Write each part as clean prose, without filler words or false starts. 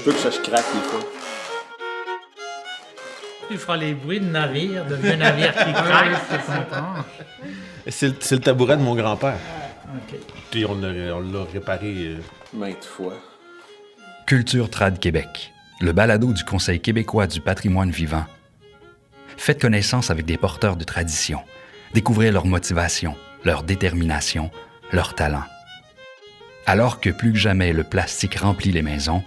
peux que ça se craque des fois. Tu feras les bruits de navire, de vieux navire qui craquent, c'est content. C'est le tabouret de mon grand-père. OK. Puis on l'a réparé. Maintes fois. Culture Trad Québec, le balado du Conseil québécois du patrimoine vivant. Faites connaissance avec des porteurs de tradition. Découvrez leur motivation, leur détermination, leur talent. Alors que plus que jamais le plastique remplit les maisons,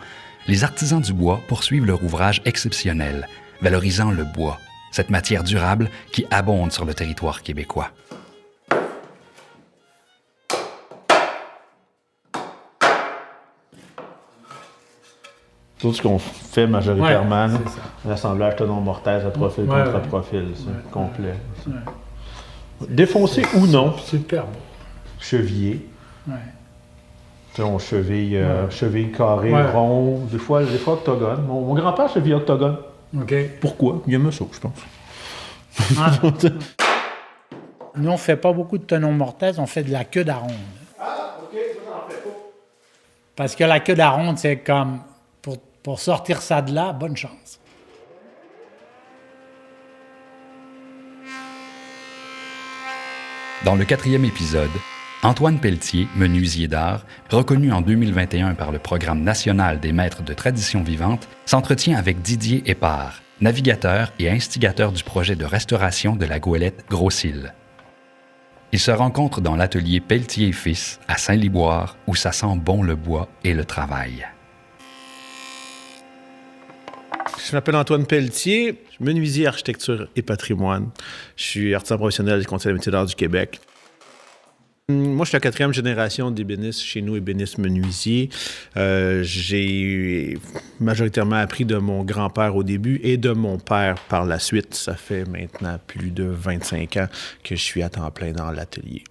les artisans du bois poursuivent leur ouvrage exceptionnel, valorisant le bois, cette matière durable qui abonde sur le territoire québécois. Tout ce qu'on fait majoritairement, Ouais, l'assemblage tenon-mortaise à profil contre profil, complet. Ouais. Défoncé ou non, Super beau. chevillé. Ouais. Tu sais, on cheville carré, Ouais. rond, des fois octogone. Mon grand-père cheville octogone. OK. Pourquoi? Il aime ça, je pense. Ah. Nous, on fait pas beaucoup de tenon mortaise, on fait de la queue d'aronde. Ah, OK, ça, j'en fais pas. Parce que la queue d'aronde, c'est comme, pour sortir ça de là, bonne chance. Dans le 4e épisode, Antoine Pelletier, menuisier d'art, reconnu en 2021 par le Programme national des maîtres de tradition vivante, s'entretient avec Didier Épard, navigateur et instigateur du projet de restauration de la goélette Gros-Île. Ils se rencontrent dans l'atelier Pelletier et Fils, à Saint-Liboire, où ça sent bon le bois et le travail. Je m'appelle Antoine Pelletier, je suis menuisier architecture et patrimoine. Je suis artisan professionnel du Conseil des métiers d'art du Québec. Moi, je suis la 4e génération d'ébénistes chez nous, ébénistes menuisiers. J'ai majoritairement appris de mon grand-père au début et de mon père par la suite. Ça fait maintenant plus de 25 ans que je suis à temps plein dans l'atelier.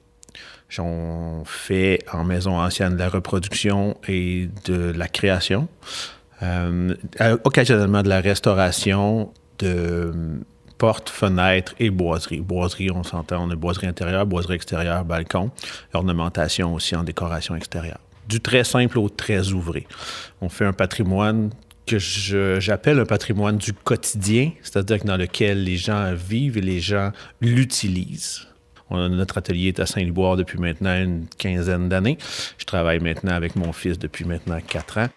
On fait en maison ancienne de la reproduction et de la création. Occasionnellement de la restauration de portes, fenêtres et boiseries. Boiserie, on s'entend, on a boiserie intérieure, boiserie extérieure, balcon, ornementation aussi en décoration extérieure. Du très simple au très ouvré. On fait un patrimoine que j'appelle un patrimoine du quotidien, c'est-à-dire dans lequel les gens vivent et les gens l'utilisent. Notre atelier est à Saint-Liboire depuis maintenant une quinzaine d'années. Je travaille maintenant avec mon fils depuis maintenant 4 ans.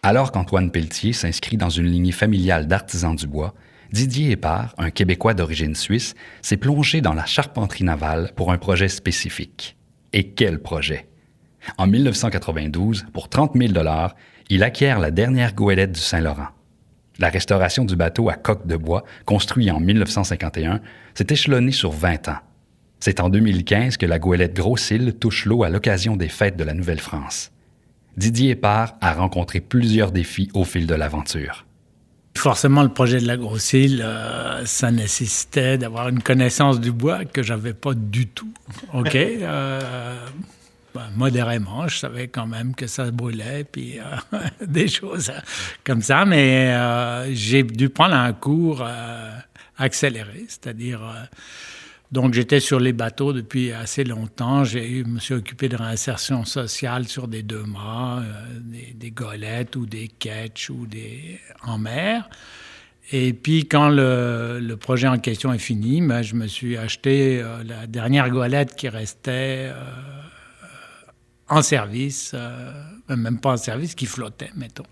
Alors qu'Antoine Pelletier s'inscrit dans une lignée familiale d'artisans du bois, Didier Épard, un Québécois d'origine suisse, s'est plongé dans la charpenterie navale pour un projet spécifique. Et quel projet! En 1992, pour 30 000 $, il acquiert la dernière goélette du Saint-Laurent. La restauration du bateau à coque de bois, construit en 1951, s'est échelonnée sur 20 ans. C'est en 2015 que la goélette Gros-Île touche l'eau à l'occasion des fêtes de la Nouvelle-France. Didier Épard a rencontré plusieurs défis au fil de l'aventure. Forcément, le projet de la Gros-Île, ça nécessitait d'avoir une connaissance du bois que j'avais pas du tout. OK? Modérément, je savais quand même que ça brûlait, puis des choses comme ça, mais j'ai dû prendre un cours accéléré, c'est-à-dire... Donc, j'étais sur les bateaux depuis assez longtemps. Je me suis occupé de réinsertion sociale sur des 2 mâts, des goélettes ou des ketchs ou en mer. Et puis, quand le projet en question est fini, je me suis acheté la dernière goélette qui restait en service, même pas en service, qui flottait, mettons.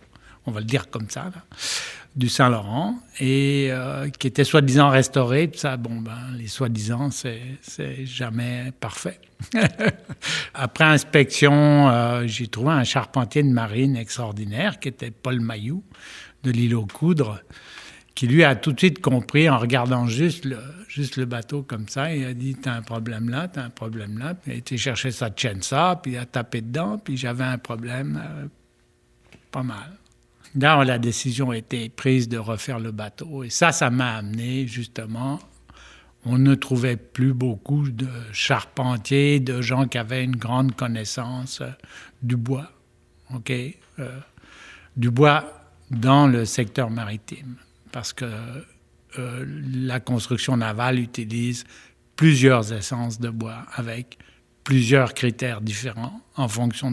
On va le dire comme ça, là, du Saint-Laurent, et qui était soi-disant restauré. Tout ça, les soi-disant, c'est jamais parfait. Après inspection, j'ai trouvé un charpentier de marine extraordinaire, qui était Paul Mailloux, de l'île aux Coudres, qui lui a tout de suite compris, en regardant juste le bateau comme ça, il a dit « T'as un problème là, t'as un problème là ». Puis il a été chercher sa chainsaw, puis il a tapé dedans, puis j'avais un problème pas mal. Là, la décision a été prise de refaire le bateau. Et ça m'a amené, justement, on ne trouvait plus beaucoup de charpentiers, de gens qui avaient une grande connaissance du bois, OK? Du bois dans le secteur maritime. Parce que la construction navale utilise plusieurs essences de bois avec plusieurs critères différents en fonction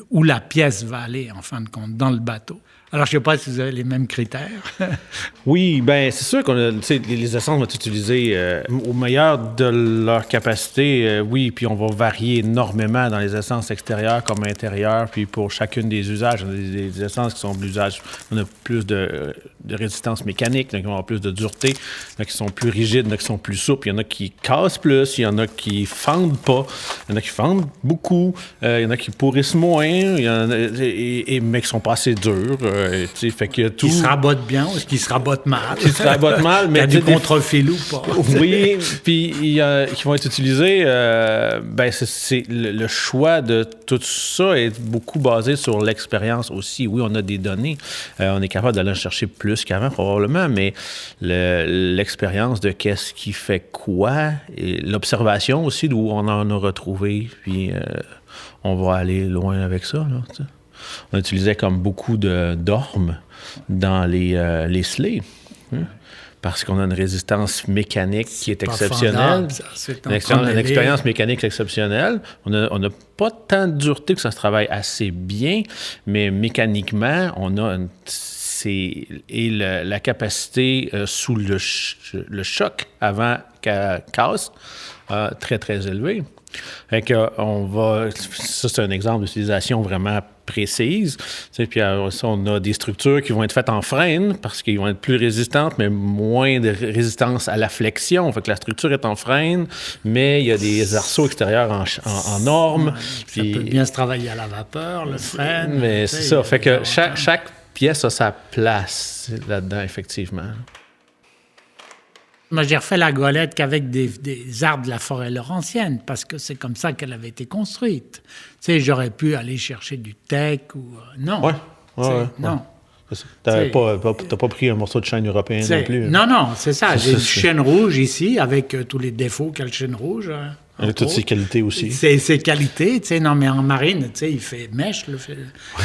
où la pièce va aller, en fin de compte, dans le bateau. Alors, je ne sais pas si vous avez les mêmes critères. Oui, bien, c'est sûr qu'on a, tu sais, les essences vont être utilisées au meilleur de leur capacité, oui, puis on va varier énormément dans les essences extérieures comme intérieures, puis pour chacune des usages, on a des essences qui sont d'usage, on a plus de résistance mécanique, il y en a qui vont avoir plus de dureté, il y en a qui sont plus rigides, il y en a qui sont plus souples, il y en a qui cassent plus, il y en a qui fendent pas, il y en a qui fendent beaucoup, il y en a qui pourrissent moins, il y en a, mais qui sont pas assez durs, tu sais, fait que tout... Qui se rabotent bien ou qui se rabotent mal. Qui se rabotent mal, mais... Il y a du contre-fil ou pas. Oui, puis qui vont être utilisés, ben c'est le choix de tout ça est beaucoup basé sur l'expérience aussi. Oui, on a des données, on est capable d'aller en chercher plus qu'avant probablement, mais l'expérience de qu'est-ce qui fait quoi, et l'observation aussi d'où on en a retrouvé, puis on va aller loin avec ça, là, tu sais. On utilisait comme beaucoup d'ormes dans les slés, hein, parce qu'on a une résistance mécanique qui est exceptionnelle. Une expérience mécanique exceptionnelle. On n'a pas tant de dureté que ça se travaille assez bien, mais mécaniquement, on a la capacité sous le choc avant qu'elle casse, très, très élevée. Fait que ça, c'est un exemple d'utilisation vraiment précise. Puis ça, on a des structures qui vont être faites en frêne parce qu'ils vont être plus résistantes, mais moins de résistance à la flexion. Fait que la structure est en frêne, mais il y a des arceaux extérieurs en orme. Ça peut bien se travailler à la vapeur, le frêne. Mais c'est ça. Fait que chaque pièce a sa place là-dedans, effectivement. Moi, j'ai refait la goélette qu'avec des arbres de la forêt laurentienne, parce que c'est comme ça qu'elle avait été construite. Tu sais, j'aurais pu aller chercher du teck ou... non. Non. T'as pas pris un morceau de chêne européen non plus. Non, c'est ça. J'ai du chêne rouge ici, avec tous les défauts qu'a le chêne rouge. Avec toutes ses qualités aussi. Ses qualités, tu sais. Non, mais en marine, tu sais, il fait mèche.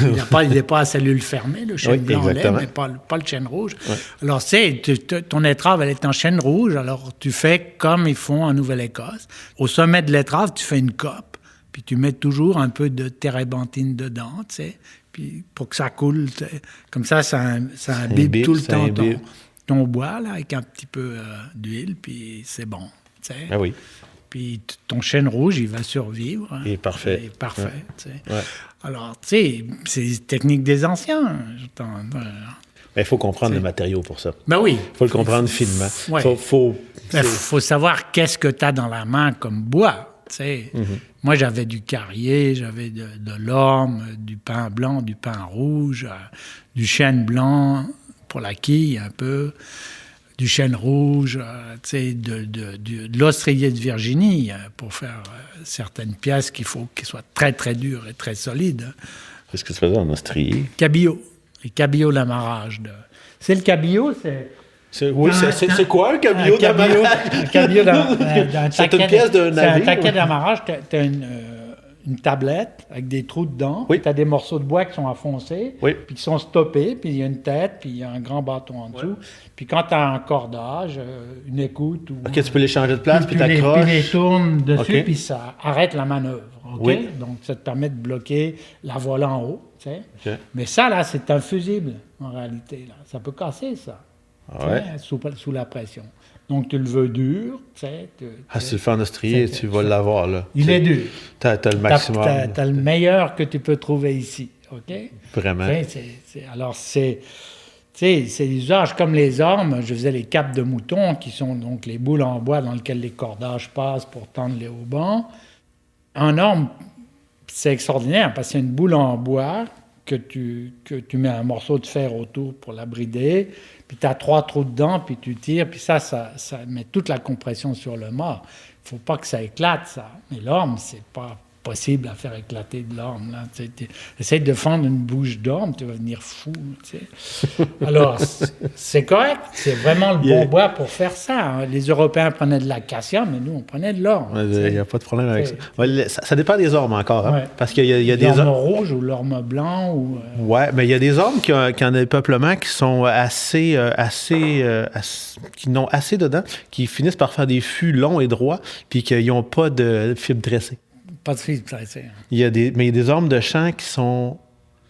Il n'est pas à cellule fermée, le chêne blanc lait, mais pas le chêne rouge. Ouais. Alors, tu sais, ton étrave, elle est en chêne rouge, alors tu fais comme ils font en Nouvelle-Écosse. Au sommet de l'étrave, tu fais une cope, puis tu mets toujours un peu de térébenthine dedans, tu sais, puis pour que ça coule. T'sais. Comme ça imbibe tout le temps ton bois, là, avec un petit peu d'huile, puis c'est bon, tu sais. Ah oui. Puis ton chêne rouge, il va survivre. Il est parfait. Il est parfait, ouais. Tu sais. Ouais. Alors, tu sais, c'est des techniques des anciens. Il faut comprendre le matériau pour ça. Ben oui. Il faut le comprendre finement. Ouais. Faut savoir qu'est-ce que tu as dans la main comme bois, tu sais. Mm-hmm. Moi, j'avais du carrier, j'avais de l'orme, du pin blanc, du pin rouge, du chêne blanc pour la quille un peu, du chêne rouge, tu sais, de l'ostrier de Virginie pour faire certaines pièces qu'il faut qu'elles soient très, très dures et très solides. Qu'est-ce que tu faisais en ostrier? Cabillaud. Les cabillots d'amarrage. C'est le cabillaud, c'est quoi un cabillaud d'amarrage? Un cabillaud d'un c'est une pièce d'un navire. C'est un taquet d'amarrage. Tu as une tablette avec des trous dedans. Oui. Tu as des morceaux de bois qui sont enfoncés, oui, puis qui sont stoppés, puis il y a une tête, puis il y a un grand bâton en dessous. Oui. Puis quand tu as un cordage, une écoute... OK, tu peux les changer de place, puis tu accroches. Puis les tournes dessus, puis ça arrête la manœuvre. Okay? Oui. Donc, ça te permet de bloquer la voile en haut. Tu sais. Okay. Mais ça, là, c'est un fusible, en réalité. Là. Ça peut casser, ça, sous la pression. Donc, tu le veux dur, tu sais. Si tu le fais en ostrier, tu vas l'avoir, là. Il est dur. T'as le maximum. T'as le meilleur que tu peux trouver ici, OK? Vraiment. Alors, c'est des usages comme les ormes. Je faisais les capes de mouton, qui sont donc les boules en bois dans lesquelles les cordages passent pour tendre les haubans. Un orme, c'est extraordinaire, parce que c'est une boule en bois que tu mets un morceau de fer autour pour la brider, puis tu as 3 trous dedans, puis tu tires, puis ça met toute la compression sur le mât. Il ne faut pas que ça éclate, ça. Mais l'orme, c'est pas possible à faire éclater de l'orme. Essaye de fendre une bouche d'orme, tu vas venir fou. Tu sais. Alors, c'est correct. C'est vraiment le bon bois pour faire ça. Hein. Les Européens prenaient de l'acacia, mais nous, on prenait de l'orme. Il n'y a pas de problème avec ça. Ça dépend des ormes encore. Hein? Parce qu'il y a des ormes rouges ou l'orme blanc. Oui, mais il y a des ormes qui ont des peuplements qui sont qui n'ont assez dedans, qui finissent par faire des fûts longs et droits, puis qui n'ont pas de fibres dressées. Pas de fibres dressées. Mais il y a des ormes de champ qui sont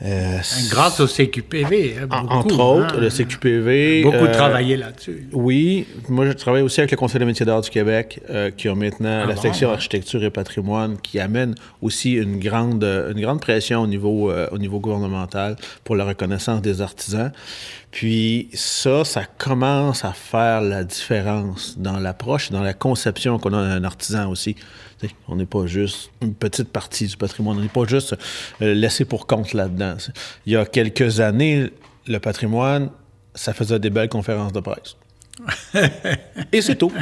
Grâce au CQPV. Beaucoup, entre autres, le CQPV. Beaucoup travaillé là-dessus. Oui. Moi, je travaille aussi avec le Conseil des métiers d'art du Québec, qui a maintenant la section architecture et patrimoine, qui amène aussi une grande pression au niveau gouvernemental pour la reconnaissance des artisans. Puis ça commence à faire la différence dans l'approche, dans la conception qu'on a d'un artisan aussi. T'sais, on n'est pas juste une petite partie du patrimoine, on n'est pas juste laissé pour compte là-dedans. Il y a quelques années, le patrimoine, ça faisait des belles conférences de presse. Et c'est tout.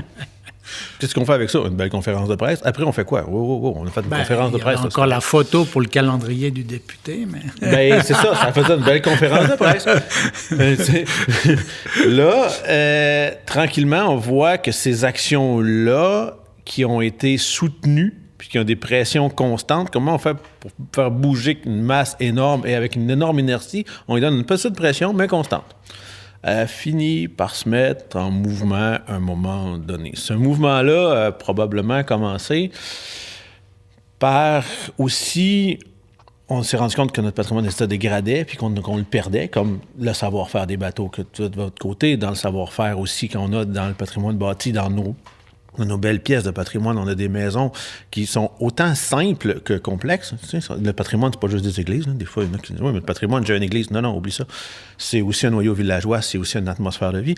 Qu'est-ce qu'on fait avec ça? Une belle conférence de presse. Après, on fait quoi? On a fait une conférence de presse. Il y a encore la photo pour le calendrier du député, mais... C'est ça faisait une belle conférence de presse. Là, tranquillement, on voit que ces actions-là, qui ont été soutenues, puis qui ont des pressions constantes, comment on fait pour faire bouger une masse énorme et avec une énorme inertie, on lui donne une petite pression, mais constante. Finit par se mettre en mouvement à un moment donné. Ce mouvement-là a probablement commencé par aussi... On s'est rendu compte que notre patrimoine se dégradait puis qu'on le perdait, comme le savoir-faire des bateaux que de votre côté, dans le savoir-faire aussi qu'on a dans le patrimoine bâti, dans nos belles pièces de patrimoine. On a des maisons qui sont autant simples que complexes. Tu sais, le patrimoine, c'est pas juste des églises. Des fois, il y en a qui disent « Oui, mais le patrimoine, j'ai une église. » Non, oublie ça. C'est aussi un noyau villageois, c'est aussi une atmosphère de vie.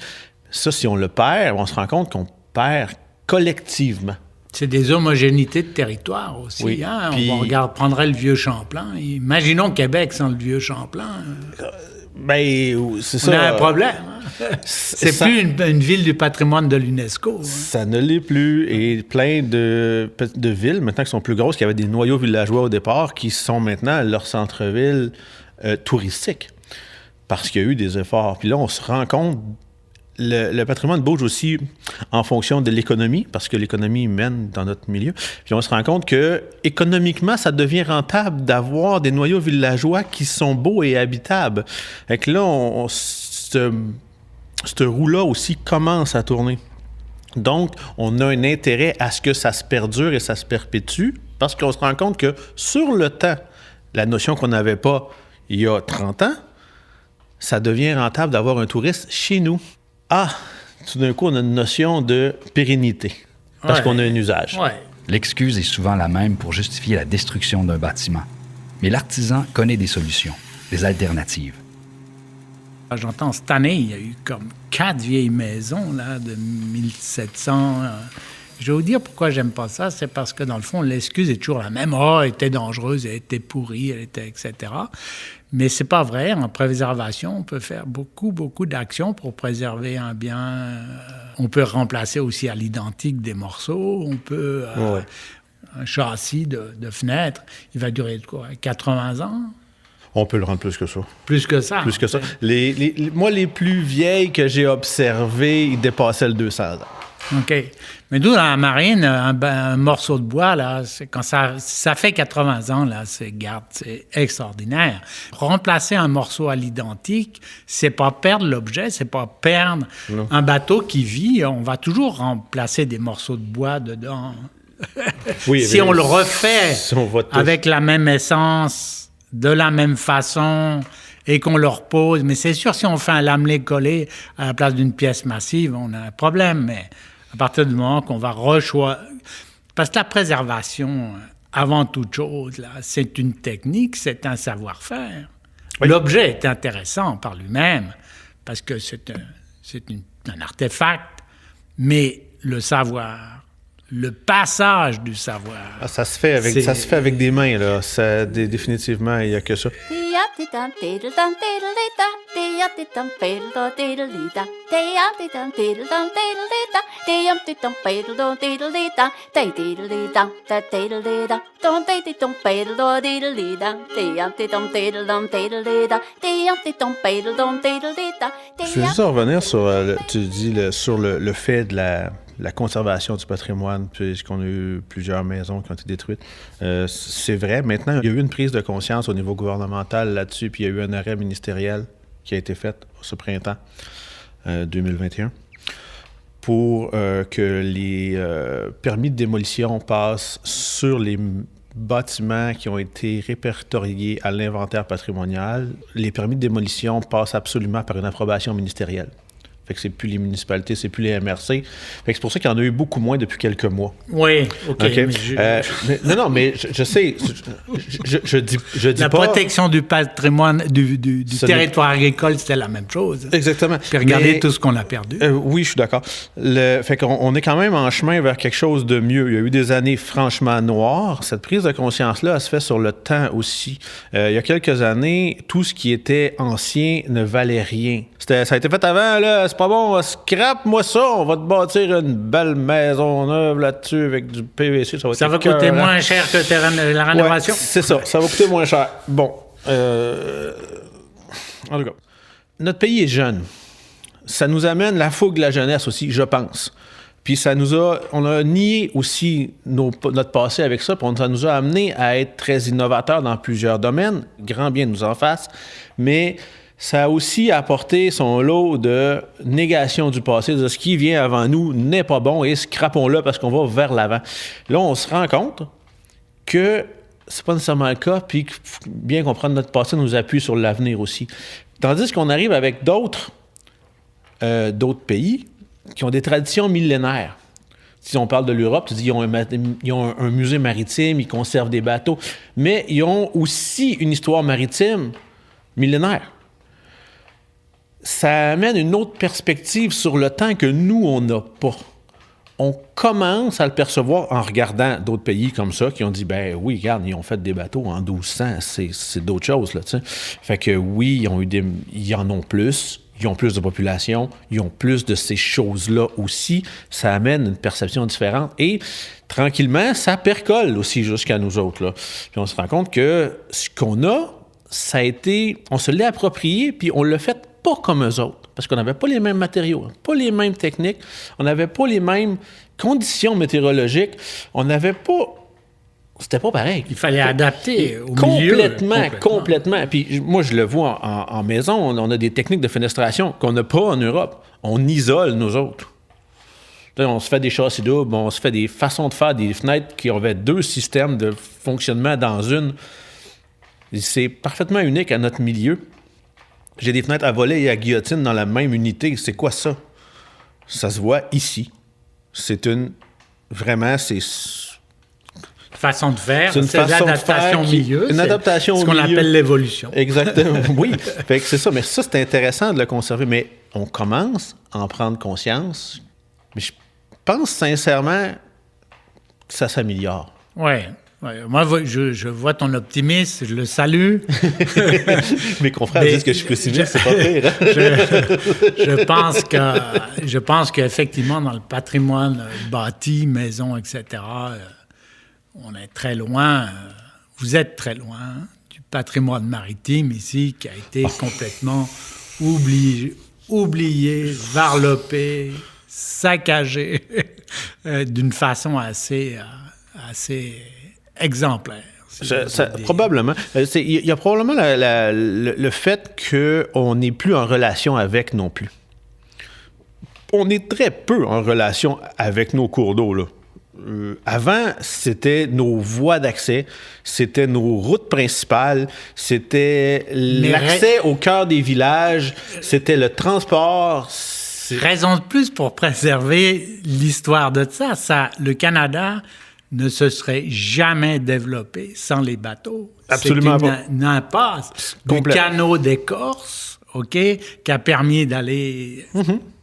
Ça, si on le perd, on se rend compte qu'on perd collectivement. C'est des homogénéités de territoire aussi. Oui, hein? puis... On prendrait le Vieux-Champlain. Imaginons Québec sans le Vieux-Champlain. C'est ça. On a un problème. Hein? C'est plus une ville du patrimoine de l'UNESCO. Hein? Ça ne l'est plus. Et plein de villes, maintenant, qui sont plus grosses, qui avaient des noyaux villageois au départ, qui sont maintenant leur centre-ville touristique. Parce qu'il y a eu des efforts. Puis là, on se rend compte... Le patrimoine bouge aussi en fonction de l'économie, parce que l'économie mène dans notre milieu. Puis on se rend compte que économiquement, ça devient rentable d'avoir des noyaux villageois qui sont beaux et habitables. Fait que là, ce roue-là aussi commence à tourner. Donc, on a un intérêt à ce que ça se perdure et ça se perpétue, parce qu'on se rend compte que sur le temps, la notion qu'on n'avait pas il y a 30 ans, ça devient rentable d'avoir un touriste chez nous. Tout d'un coup, on a une notion de pérennité, parce qu'on a un usage. Ouais. L'excuse est souvent la même pour justifier la destruction d'un bâtiment. Mais l'artisan connaît des solutions, des alternatives. J'entends, cette année, il y a eu comme 4 vieilles maisons là, de 1700. Je vais vous dire pourquoi j'aime pas ça. C'est parce que, dans le fond, l'excuse est toujours la même. Elle était dangereuse, elle était pourrie, elle était... etc. Mais c'est pas vrai. En préservation, on peut faire beaucoup d'actions pour préserver un bien. On peut remplacer aussi à l'identique des morceaux. On peut... Un châssis de fenêtre, il va durer quoi, 80 ans? On peut le rendre plus que ça. Plus que ça? Plus que ça. Moi, les plus vieilles que j'ai observées, ils dépassaient le 200 ans. OK. Mais nous, dans la marine, un morceau de bois, là, quand ça fait 80 ans, là, c'est extraordinaire. Remplacer un morceau à l'identique, c'est pas perdre l'objet, c'est pas perdre un bateau qui vit. On va toujours remplacer des morceaux de bois dedans. Oui, si on le refait avec la même essence, de la même façon, et qu'on le repose, mais c'est sûr, si on fait un lamelé collé à la place d'une pièce massive, on a un problème, mais à partir du moment qu'on va rechoisir... Parce que la préservation, avant toute chose, là, c'est une technique, c'est un savoir-faire. Oui. L'objet est intéressant par lui-même, parce que c'est un artefact, mais le savoir, le passage du savoir... ça se fait avec des mains, là. Définitivement, il n'y a que ça. Je veux juste revenir sur, sur le fait de la conservation du patrimoine, puisqu'on a eu plusieurs maisons qui ont été détruites. C'est vrai. Maintenant, il y a eu une prise de conscience au niveau gouvernemental là-dessus, puis il y a eu un arrêt ministériel qui a été fait ce printemps 2021 pour que les permis de démolition passent sur les bâtiments qui ont été répertoriés à l'inventaire patrimonial, les permis de démolition passent absolument par une approbation ministérielle. Fait que c'est plus les municipalités, c'est plus les MRC. Fait que c'est pour ça qu'il y en a eu beaucoup moins depuis quelques mois. Oui, OK. Okay. Mais je sais, je dis la pas... protection du patrimoine, du territoire agricole, c'était la même chose. Exactement. Puis regardez tout ce qu'on a perdu. Oui, je suis d'accord. Fait qu'on est quand même en chemin vers quelque chose de mieux. Il y a eu des années franchement noires. Cette prise de conscience-là, elle se fait sur le temps aussi. Il y a quelques années, tout ce qui était ancien ne valait rien. Ça a été fait avant, là, c'est pas bon, scrape-moi ça, on va te bâtir une belle maison neuve là-dessus avec du PVC. Ça va coûter moins cher que la rénovation? Ouais, c'est ça va coûter moins cher. Bon, en tout cas, notre pays est jeune. Ça nous amène la fougue de la jeunesse aussi, je pense. Puis on a nié aussi notre passé avec ça, puis ça nous a amené à être très innovateurs dans plusieurs domaines. Grand bien nous en fasse, mais ça a aussi apporté son lot de négation du passé, de ce qui vient avant nous n'est pas bon et scrapons-le parce qu'on va vers l'avant. Là, on se rend compte que c'est pas nécessairement le cas, puis que bien comprendre notre passé nous appuie sur l'avenir aussi. Tandis qu'on arrive avec d'autres pays qui ont des traditions millénaires. Si on parle de l'Europe, tu dis ils ont un musée maritime, ils conservent des bateaux, mais ils ont aussi une histoire maritime millénaire. Ça amène une autre perspective sur le temps que nous, on n'a pas. On commence à le percevoir en regardant d'autres pays comme ça qui ont dit, ben oui, regarde, ils ont fait des bateaux en 1200, c'est d'autres choses, là, tu sais. Fait que oui, ils en ont plus, ils ont plus de population, ils ont plus de ces choses-là aussi. Ça amène une perception différente et tranquillement, ça percole aussi jusqu'à nous autres, là. Puis on se rend compte que ce qu'on a, ça a été, on se l'est approprié, puis on l'a fait pas comme eux autres, parce qu'on n'avait pas les mêmes matériaux, pas les mêmes techniques, on n'avait pas les mêmes conditions météorologiques, on n'avait pas... C'était pas pareil. Il fallait adapter au milieu. Complètement. Puis moi, je le vois en maison, on a des techniques de fenestration qu'on n'a pas en Europe. On isole, nous autres. On se fait des châssis doubles, on se fait des façons de faire des fenêtres qui avaient 2 systèmes de fonctionnement dans une. C'est parfaitement unique à notre milieu. J'ai des fenêtres à volet et à guillotine dans la même unité. C'est quoi ça? Ça se voit ici. C'est une... Vraiment, c'est... Façon de faire. C'est une façon l'adaptation de faire au milieu. Une adaptation au milieu. Ce qu'on appelle l'évolution. Exactement. Oui. Fait que c'est ça. Mais ça, c'est intéressant de le conserver. Mais on commence à en prendre conscience. Mais je pense sincèrement que ça s'améliore. Oui. Ouais, moi, je vois ton optimisme, je le salue. Mes confrères disent que je suis pessimiste, c'est pas pire. Hein? Je pense qu'effectivement, dans le patrimoine bâti, maison, etc., on est très loin, vous êtes très loin du patrimoine maritime ici, qui a été complètement oublié, varlopé, saccagé d'une façon assez exemplaire. Probablement. Il y a probablement le fait qu'on n'est plus en relation avec non plus. On est très peu en relation avec nos cours d'eau, là. Avant, c'était nos voies d'accès, c'était nos routes principales, c'était l'accès au cœur des villages, c'était le transport. Raison de plus pour préserver l'histoire de ça. Le Canada ne se serait jamais développé sans les bateaux. Absolument pas. C'est une impasse du canot d'écorce, OK, qui a permis d'aller...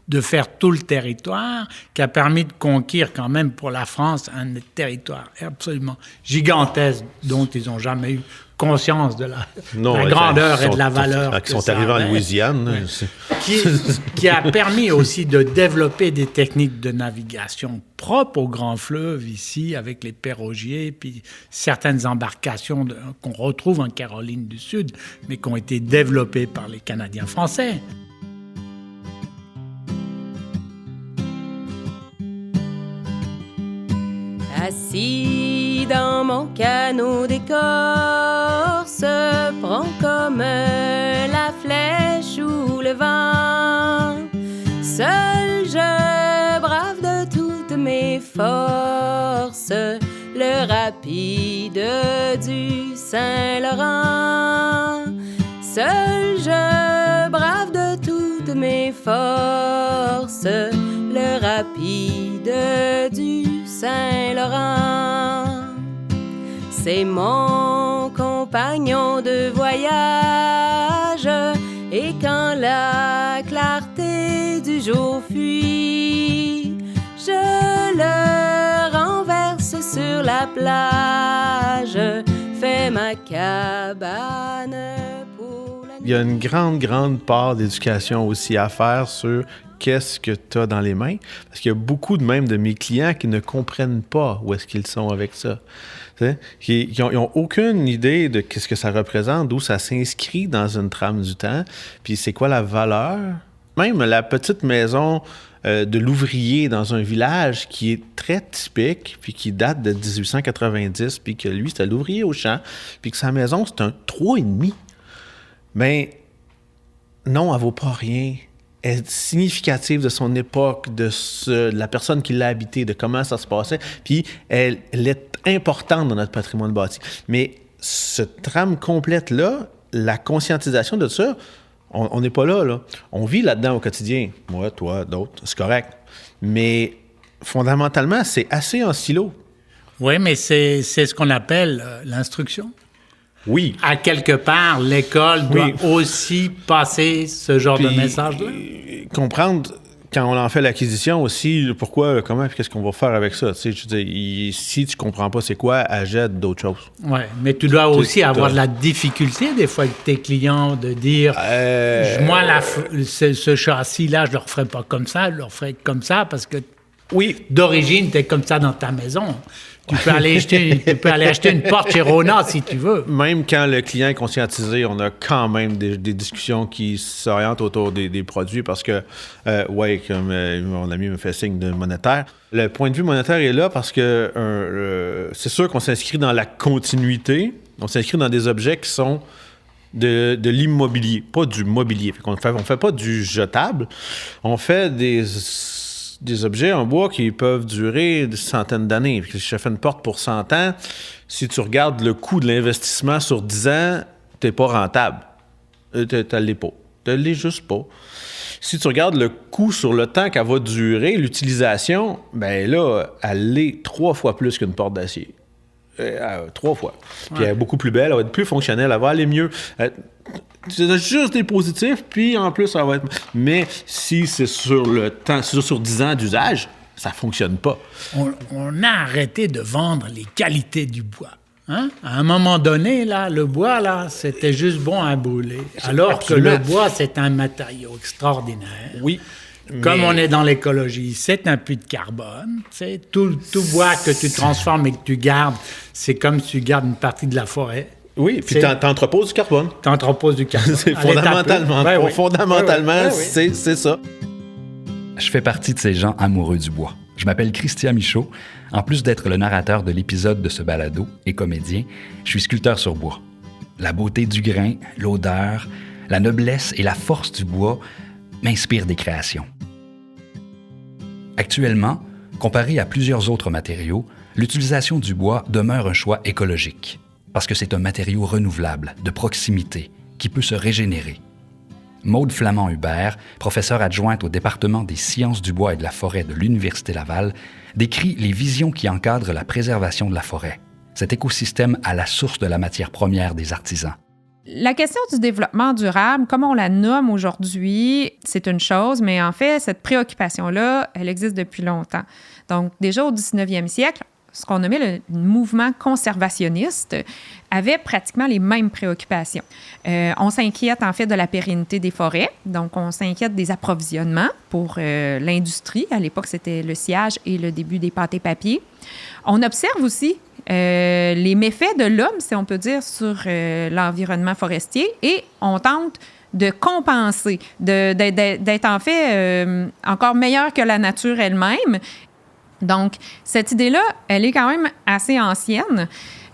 de faire tout le territoire, qui a permis de conquérir quand même pour la France un territoire absolument gigantesque dont ils n'ont jamais eu conscience de la grandeur et de la valeur. Qui sont arrivés en Louisiane. Qui a permis aussi de développer des techniques de navigation propres aux grands fleuves ici, avec les perrogiers, puis certaines embarcations qu'on retrouve en Caroline du Sud, mais qui ont été développées par les Canadiens français. Assis dans mon canot d'écorce, prends comme la flèche ou le vent. Seul je brave de toutes mes forces le rapide du Saint-Laurent. Seul je brave de toutes mes forces le rapide du Saint-Laurent. C'est mon compagnon de voyage, et quand la clarté du jour fuit, je le renverse sur la plage, fais ma cabane pour la nuit. Il y a une grande part d'éducation aussi à faire sur qu'est-ce que tu as dans les mains. Parce qu'il y a beaucoup de mes clients qui ne comprennent pas où est-ce qu'ils sont avec ça. Ils n'ont aucune idée de ce que ça représente, d'où ça s'inscrit dans une trame du temps, puis c'est quoi la valeur. Même la petite maison de l'ouvrier dans un village qui est très typique, puis qui date de 1890, puis que lui, c'était l'ouvrier au champ, puis que sa maison, c'est un 3,5. Mais non, elle ne vaut pas rien. Elle est significative de son époque, de la personne qui l'a habité, de comment ça se passait, puis elle est importante dans notre patrimoine bâti. Mais cette trame complète-là, la conscientisation de ça, on n'est pas là. On vit là-dedans au quotidien. Moi, toi, d'autres, c'est correct. Mais fondamentalement, c'est assez en silo. Oui, mais c'est ce qu'on appelle l'instruction. Oui. À quelque part, l'école doit aussi passer ce genre de message-là. Comprendre, quand on en fait l'acquisition aussi, pourquoi, comment, qu'est-ce qu'on va faire avec ça. Tu sais, je veux dire, si tu comprends pas c'est quoi, achète d'autres choses. Oui, mais tu dois aussi avoir de la difficulté, des fois, avec tes clients, de dire moi, ce châssis-là, je le referai pas comme ça, je le referai comme ça, parce que d'origine, tu es comme ça dans ta maison. Tu peux aller acheter une porte chez Rona si tu veux. Même quand le client est conscientisé, on a quand même des discussions qui s'orientent autour des produits parce que, comme mon ami me fait signe de monétaire, le point de vue monétaire est là parce que c'est sûr qu'on s'inscrit dans la continuité, on s'inscrit dans des objets qui sont de l'immobilier, pas du mobilier. On fait pas du jetable, on fait des objets en bois qui peuvent durer des centaines d'années. Si je fais une porte pour 100 ans, si tu regardes le coût de l'investissement sur 10 ans, tu n'es pas rentable. Tu ne l'es pas. Tu ne l'es juste pas. Si tu regardes le coût sur le temps qu'elle va durer, l'utilisation, bien là, elle l'est 3 fois plus qu'une porte d'acier. 3 fois. Puis elle est beaucoup plus belle, elle va être plus fonctionnelle, elle va aller mieux. C'est juste des positifs, puis en plus, ça va être... Mais si c'est sur le temps, si c'est sur 10 ans d'usage, ça ne fonctionne pas. On a arrêté de vendre les qualités du bois. Hein? À un moment donné, là, le bois, là, c'était juste bon à brûler. Alors absolument. Que le bois, c'est un matériau extraordinaire. Oui. Comme on est dans l'écologie, c'est un puits de carbone. Tout bois que tu transformes et que tu gardes, c'est comme si tu gardes une partie de la forêt. Oui, puis t'entreposes du carbone. T'entreposes du carbone. C'est fondamentalement, c'est ça. Je fais partie de ces gens amoureux du bois. Je m'appelle Christian Michaud. En plus d'être le narrateur de l'épisode de ce balado et comédien, je suis sculpteur sur bois. La beauté du grain, l'odeur, la noblesse et la force du bois m'inspirent des créations. Actuellement, comparé à plusieurs autres matériaux, l'utilisation du bois demeure un choix écologique, parce que c'est un matériau renouvelable, de proximité, qui peut se régénérer. Maude Flamand-Hubert, professeure adjointe au département des sciences du bois et de la forêt de l'Université Laval, décrit les visions qui encadrent la préservation de la forêt, cet écosystème à la source de la matière première des artisans. La question du développement durable, comme on la nomme aujourd'hui, c'est une chose, mais en fait, cette préoccupation-là, elle existe depuis longtemps. Donc, déjà au 19e siècle, ce qu'on nommait le mouvement conservationniste avait pratiquement les mêmes préoccupations. On s'inquiète en fait de la pérennité des forêts, donc on s'inquiète des approvisionnements pour l'industrie. À l'époque, c'était le sciage et le début des pâtes et papiers. On observe aussi les méfaits de l'homme, si on peut dire, sur l'environnement forestier et on tente de compenser, d'être en fait encore meilleur que la nature elle-même. Donc, cette idée-là, elle est quand même assez ancienne.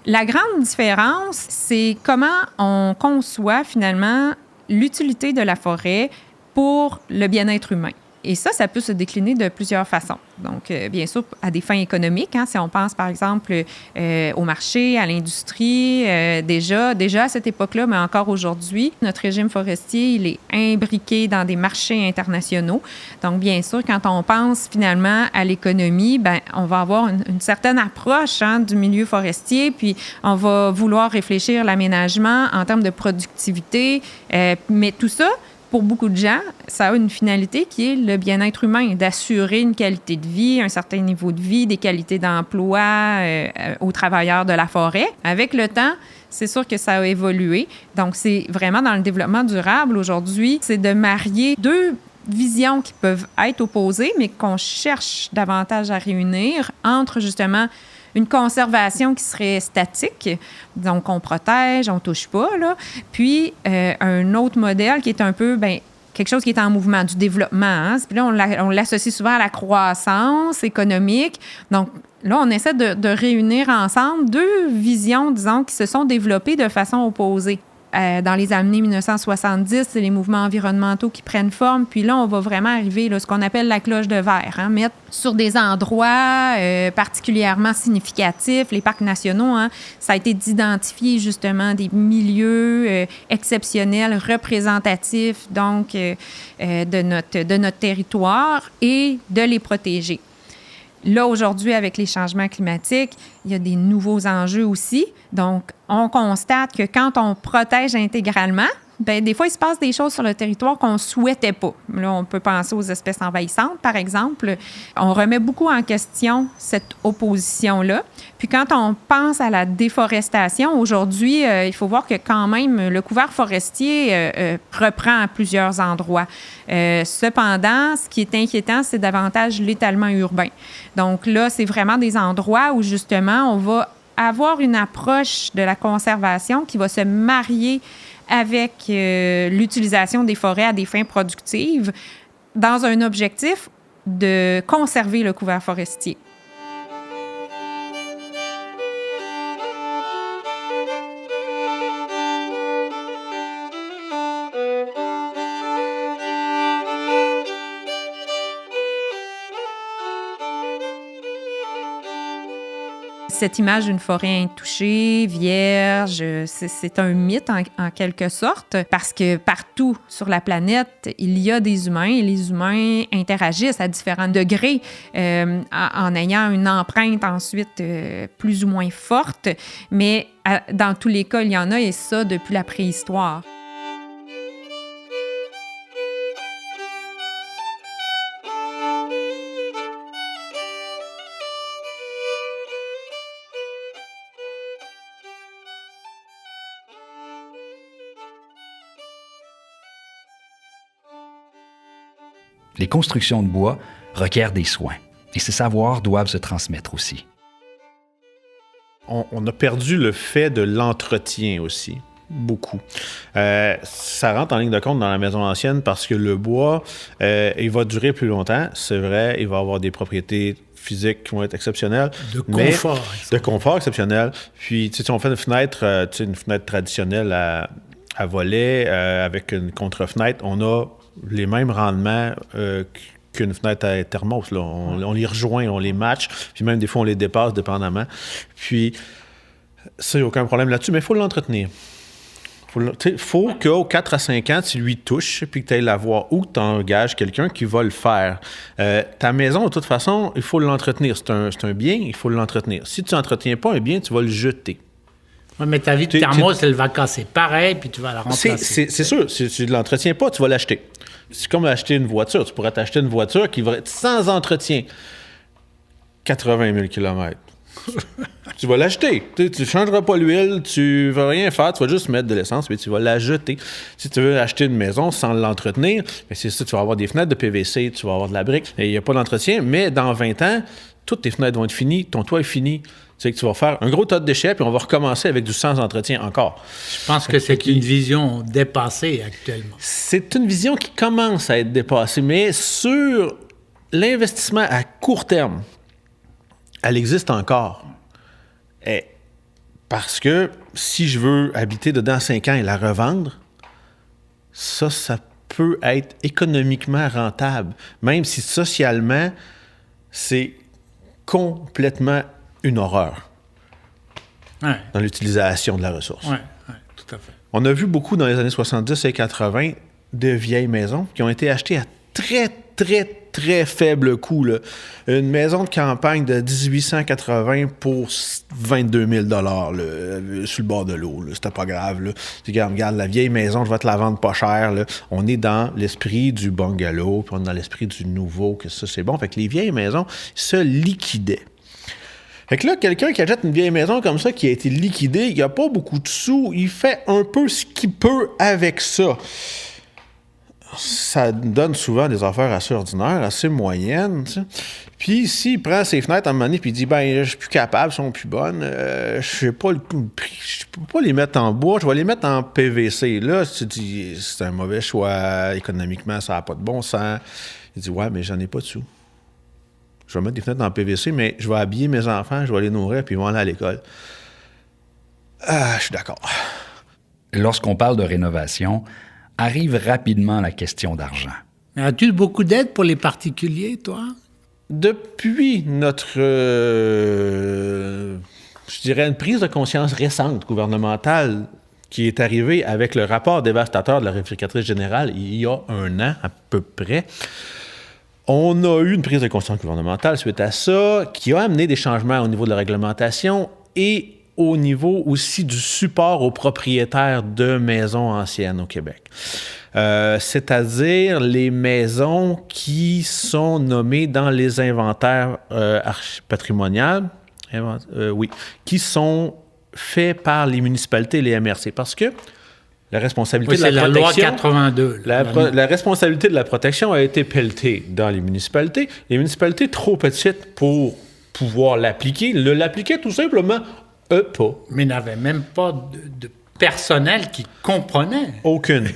La grande différence, c'est comment on conçoit finalement l'utilité de la forêt pour le bien-être humain. Et ça peut se décliner de plusieurs façons. Donc, bien sûr, à des fins économiques, hein, si on pense, par exemple, au marché, à l'industrie, déjà à cette époque-là, mais encore aujourd'hui, notre régime forestier, il est imbriqué dans des marchés internationaux. Donc, bien sûr, quand on pense finalement à l'économie, bien, on va avoir une certaine approche hein, du milieu forestier, puis on va vouloir réfléchir l'aménagement en termes de productivité, mais tout ça, pour beaucoup de gens, ça a une finalité qui est le bien-être humain, d'assurer une qualité de vie, un certain niveau de vie, des qualités d'emploi aux travailleurs de la forêt. Avec le temps, c'est sûr que ça a évolué. Donc, c'est vraiment dans le développement durable aujourd'hui, c'est de marier deux visions qui peuvent être opposées, mais qu'on cherche davantage à réunir entre justement une conservation qui serait statique, donc on protège, on touche pas, là. Puis un autre modèle qui est un peu, quelque chose qui est en mouvement, du développement. Hein? Puis là, on l'associe souvent à la croissance économique. Donc là, on essaie de réunir ensemble deux visions, disons, qui se sont développées de façon opposée. Dans les années 1970, c'est les mouvements environnementaux qui prennent forme. Puis là, on va vraiment arriver à ce qu'on appelle la cloche de verre, hein, mettre sur des endroits particulièrement significatifs, les parcs nationaux, hein, ça a été d'identifier justement des milieux exceptionnels, représentatifs donc de notre territoire et de les protéger. Là, aujourd'hui, avec les changements climatiques, il y a des nouveaux enjeux aussi. Donc, on constate que quand on protège intégralement, bien, des fois, il se passe des choses sur le territoire qu'on ne souhaitait pas. Là, on peut penser aux espèces envahissantes, par exemple. On remet beaucoup en question cette opposition-là. Puis quand on pense à la déforestation, aujourd'hui, il faut voir que quand même, le couvert forestier reprend à plusieurs endroits. Cependant, ce qui est inquiétant, c'est davantage l'étalement urbain. Donc là, c'est vraiment des endroits où, justement, on va avoir une approche de la conservation qui va se marier avec l'utilisation des forêts à des fins productives dans un objectif de conserver le couvert forestier. Cette image d'une forêt intouchée, vierge, c'est un mythe en quelque sorte, parce que partout sur la planète, il y a des humains et les humains interagissent à différents degrés en ayant une empreinte ensuite plus ou moins forte, mais dans tous les cas, il y en a et ça depuis la préhistoire. Les constructions de bois requièrent des soins et ces savoirs doivent se transmettre aussi. On a perdu le fait de l'entretien aussi, beaucoup. Ça rentre en ligne de compte dans la maison ancienne parce que le bois, il va durer plus longtemps, c'est vrai, il va avoir des propriétés physiques qui vont être exceptionnelles. De confort. De confort exceptionnel. Puis, tu sais, on fait une fenêtre traditionnelle à volets avec une contre-fenêtre, on a les mêmes rendements qu'une fenêtre à thermos. Là. On les rejoint, on les match, puis même des fois, on les dépasse dépendamment. Puis, ça, il n'y a aucun problème là-dessus, mais il faut l'entretenir. Il faut qu'aux 4 à 5 ans, tu lui touches, puis que tu ailles la voir ou que tu engages quelqu'un qui va le faire. Ta maison, de toute façon, il faut l'entretenir. C'est un bien, il faut l'entretenir. Si tu n'entretiens pas un bien, tu vas le jeter. Oui, mais ta vie de thermos, elle va casser pareil, puis tu vas la remplacer. C'est sûr. Si tu ne l'entretiens pas, tu vas l'acheter. C'est comme acheter une voiture. Tu pourrais t'acheter une voiture qui va être sans entretien. 80 000 km. Tu vas l'acheter. Tu ne changeras pas l'huile, tu ne vas rien faire, tu vas juste mettre de l'essence, mais tu vas la jeter. Si tu veux acheter une maison sans l'entretenir, bien c'est ça, tu vas avoir des fenêtres de PVC, tu vas avoir de la brique, et il n'y a pas d'entretien, mais dans 20 ans, toutes tes fenêtres vont être finies, ton toit est fini. Tu sais que tu vas faire un gros tas de déchets, puis on va recommencer avec du sans-entretien encore. Je pense que c'est une vision dépassée actuellement. C'est une vision qui commence à être dépassée, mais sur l'investissement à court terme, elle existe encore. Parce que si je veux habiter dedans 5 ans et la revendre, ça peut être économiquement rentable, même si socialement, c'est complètement une horreur dans l'utilisation de la ressource. Oui, tout à fait. On a vu beaucoup dans les années 70 et 80 de vieilles maisons qui ont été achetées à très, très, très faible coût. Là. Une maison de campagne de 1880 pour 22 000 $ sur le bord de l'eau. Là. C'était pas grave. Là. Regarde, la vieille maison, je vais te la vendre pas cher. Là. On est dans l'esprit du bungalow, puis on est dans l'esprit du nouveau, que ça, c'est bon. Fait que les vieilles maisons se liquidaient. Fait que là, quelqu'un qui achète une vieille maison comme ça, qui a été liquidée, il n'y a pas beaucoup de sous, il fait un peu ce qu'il peut avec ça. Ça donne souvent des affaires assez ordinaires, assez moyennes. Tu sais. Puis s'il prend ses fenêtres à un moment donné puis il dit je suis plus capable, elles sont plus bonnes, je sais pas le prix, je peux pas les mettre en bois, je vais les mettre en PVC. Là, tu dis c'est un mauvais choix, économiquement, ça n'a pas de bon sens. Il dit ouais, mais j'en ai pas de sous. Je vais mettre des fenêtres en PVC, mais je vais habiller mes enfants, je vais les nourrir, puis ils vont aller à l'école. Je suis d'accord. Lorsqu'on parle de rénovation, arrive rapidement la question d'argent. As-tu beaucoup d'aide pour les particuliers, toi? Depuis notre, je dirais, une prise de conscience récente gouvernementale qui est arrivée avec le rapport dévastateur de la réfrigératrice générale il y a 1 an à peu près, on a eu une prise de conscience gouvernementale suite à ça qui a amené des changements au niveau de la réglementation et au niveau aussi du support aux propriétaires de maisons anciennes au Québec. C'est-à-dire les maisons qui sont nommées dans les inventaires patrimoniaux, qui sont faits par les municipalités et les MRC. Parce que la responsabilité de la protection... C'est la loi 82. La responsabilité de la protection a été pelletée dans les municipalités. Les municipalités trop petites pour pouvoir l'appliquer, l'appliquaient tout simplement pas. Mais n'avaient même pas de personnel qui comprenait. Aucune.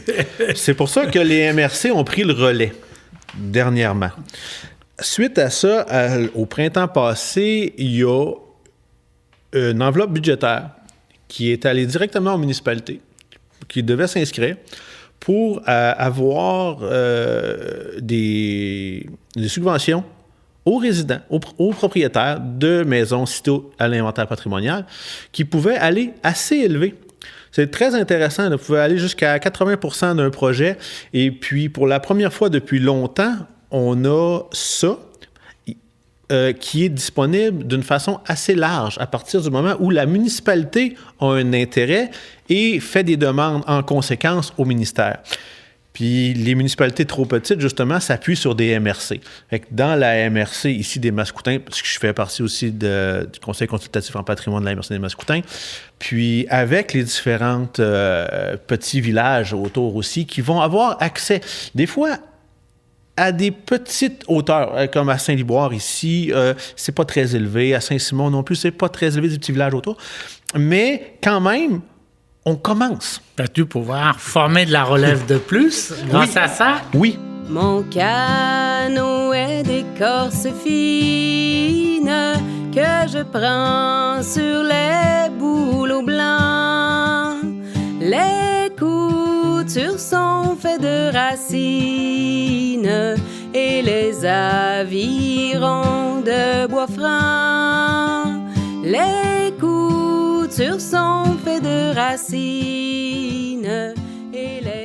C'est pour ça que les MRC ont pris le relais dernièrement. Suite à ça, au printemps passé, il y a une enveloppe budgétaire qui est allée directement aux municipalités, qui devaient s'inscrire pour avoir des subventions aux résidents, aux propriétaires de maisons situées à l'inventaire patrimonial qui pouvaient aller assez élevés. C'est très intéressant. Vous pouvez aller jusqu'à 80% d'un projet. Et puis, pour la première fois depuis longtemps, on a ça qui est disponible d'une façon assez large à partir du moment où la municipalité a un intérêt et fait des demandes en conséquence au ministère. Puis les municipalités trop petites, justement, s'appuient sur des MRC. Fait que dans la MRC, ici, des Mascoutins, parce que je fais partie aussi du Conseil consultatif en patrimoine de la MRC des Mascoutins, puis avec les différents petits villages autour aussi, qui vont avoir accès, des fois, à des petites hauteurs, comme à Saint-Liboire ici, c'est pas très élevé. À Saint-Simon non plus, c'est pas très élevé, des petits villages autour. Mais quand même, on commence. Vas-tu pouvoir former de la relève de plus grâce à ça? Oui. Mon canot est d'écorce fine que je prends sur les bouleaux blancs. Les coutures sont faites de racines et les avirons de bois franc. Les coutures sont faites de racines.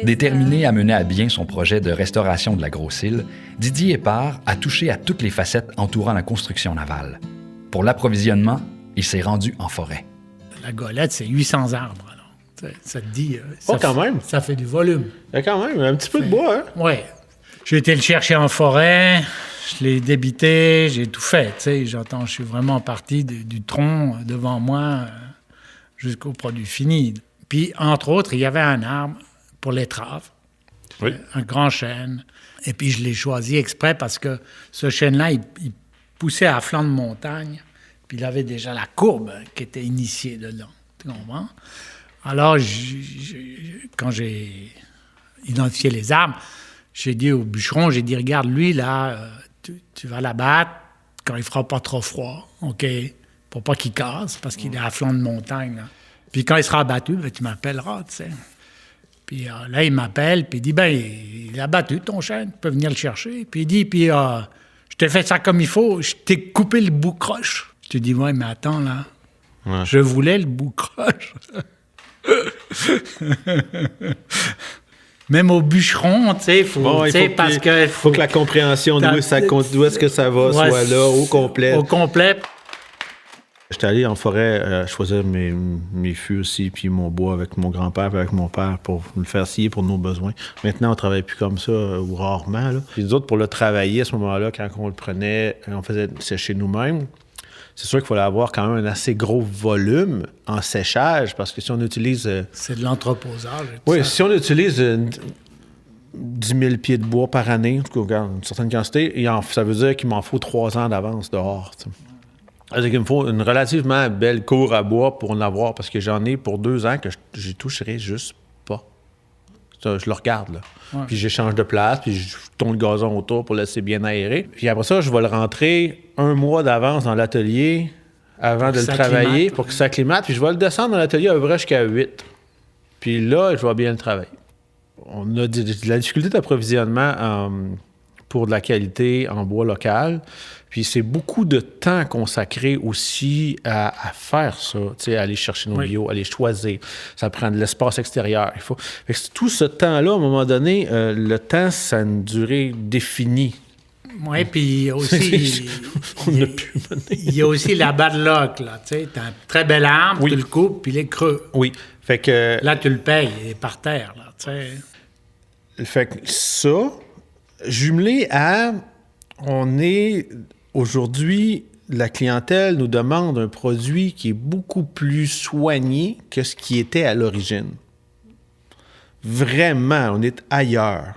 Déterminé à mener à bien son projet de restauration de la Grosse-Île, Didier Épard a touché à toutes les facettes entourant la construction navale. Pour l'approvisionnement, il s'est rendu en forêt. La Golette, c'est 800 arbres. Alors. Ça te dit... Quand même. Ça fait du volume. Il y a quand même un petit peu de bois, hein? Oui. J'ai été le chercher en forêt, je l'ai débité, j'ai tout fait. Je suis vraiment parti du tronc devant moi jusqu'au produit fini. Puis, entre autres, il y avait un arbre pour l'étrave, un grand chêne. Et puis, je l'ai choisi exprès parce que ce chêne-là, il poussait à flanc de montagne, puis il avait déjà la courbe qui était initiée dedans. Tu comprends? Alors, quand j'ai identifié les arbres, j'ai dit au bûcheron, regarde, lui, là, tu vas l'abattre quand il fera pas trop froid, OK? Pour pas qu'il casse, parce qu'il est à flanc de montagne, là. Puis quand il sera abattu, tu m'appelleras, tu sais. Puis là, il m'appelle, puis il dit, il a battu ton chêne, tu peux venir le chercher. Puis il dit, je t'ai fait ça comme il faut, je t'ai coupé le bout croche. Tu dis, ouais, mais attends, là, je voulais le bout croche. Même au bûcheron, tu sais, faut que la compréhension d'où est-ce que ça va soit là, au complet. Au complet. J'étais allé en forêt choisir mes fûts aussi, puis mon bois avec mon grand-père et avec mon père pour le faire scier pour nos besoins. Maintenant, on ne travaille plus comme ça, ou rarement. Là. Puis nous autres, pour le travailler à ce moment-là, quand on le prenait, on faisait sécher nous-mêmes. C'est sûr qu'il fallait avoir quand même un assez gros volume en séchage, parce que si on utilise... c'est de l'entreposage. Oui, si on utilise 10 000 pieds de bois par année, en tout cas, une certaine quantité, ça veut dire qu'il m'en faut 3 ans d'avance dehors. T'sais. C'est-à-dire qu'il me faut une relativement belle cour à bois pour en avoir, parce que j'en ai pour 2 ans que j'y toucherai juste pas. Je le regarde, là. Ouais. Puis j'échange de place, puis je tourne le gazon autour pour laisser bien aérer. Puis après ça, je vais le rentrer 1 mois d'avance dans l'atelier avant de le travailler pour que ça acclimate. Puis je vais le descendre dans l'atelier à peu près jusqu'à 8. Puis là, je vais bien le travailler. On a de la difficulté d'approvisionnement pour de la qualité en bois local. Puis c'est beaucoup de temps consacré aussi à faire ça, tu sais, aller chercher nos bio, aller choisir. Ça prend de l'espace extérieur. Fait que tout ce temps-là, à un moment donné, le temps, ça a une durée définie. Oui, puis aussi... il y a aussi la bad luck, là, tu sais. T'as un très bel arbre, tu le coupes, puis il est creux. Oui, fait que... Là, tu le payes, il est par terre, là, tu sais. Fait que ça, jumelé à... On est... Aujourd'hui, la clientèle nous demande un produit qui est beaucoup plus soigné que ce qui était à l'origine. Vraiment, on est ailleurs.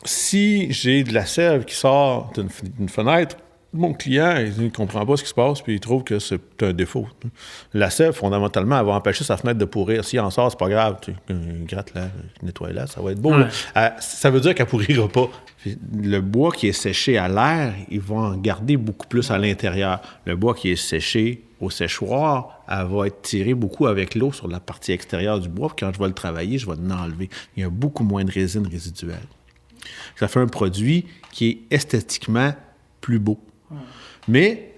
Si j'ai de la sève qui sort d'une fenêtre, mon client, il ne comprend pas ce qui se passe, puis il trouve que c'est un défaut. La sève, fondamentalement, elle va empêcher sa fenêtre de pourrir. S'il en sort, c'est pas grave. Gratte-la, nettoie-la, ça va être beau. Ouais. Ça veut dire qu'elle pourrira pas. Le bois qui est séché à l'air, il va en garder beaucoup plus à l'intérieur. Le bois qui est séché au séchoir, elle va être tirée beaucoup avec l'eau sur la partie extérieure du bois. Puis quand je vais le travailler, je vais l'enlever. Il y a beaucoup moins de résine résiduelle. Ça fait un produit qui est esthétiquement plus beau. Mais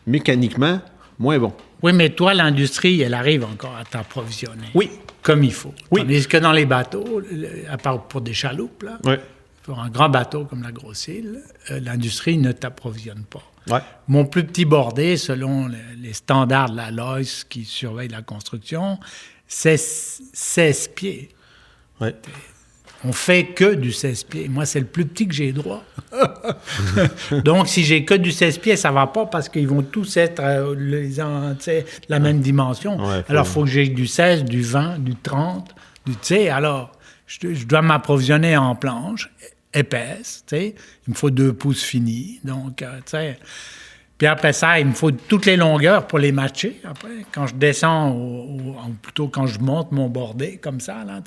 mécaniquement, moins bon. Oui, mais toi, l'industrie, elle arrive encore à t'approvisionner. Oui. Comme il faut. Oui. Tandis que dans les bateaux, à part pour des chaloupes, là, oui. Pour un grand bateau comme la Grosse-Île, l'industrie ne t'approvisionne pas. Ouais. Mon plus petit bordé, selon les standards de la LOIS qui surveille la construction, c'est 16 pieds. Ouais. On fait que du 16 pieds. Moi, c'est le plus petit que j'ai droit. Donc, si j'ai que du 16 pieds, ça ne va pas parce qu'ils vont tous être la même dimension. Ouais, alors, il faut que j'ai du 16, du 20, du 30, alors, je dois m'approvisionner en planches épaisses, il me faut 2 pouces finis. Donc, puis après ça, il me faut toutes les longueurs pour les matcher. Après, quand je descends, ou plutôt quand je monte mon bordé, comme ça, là,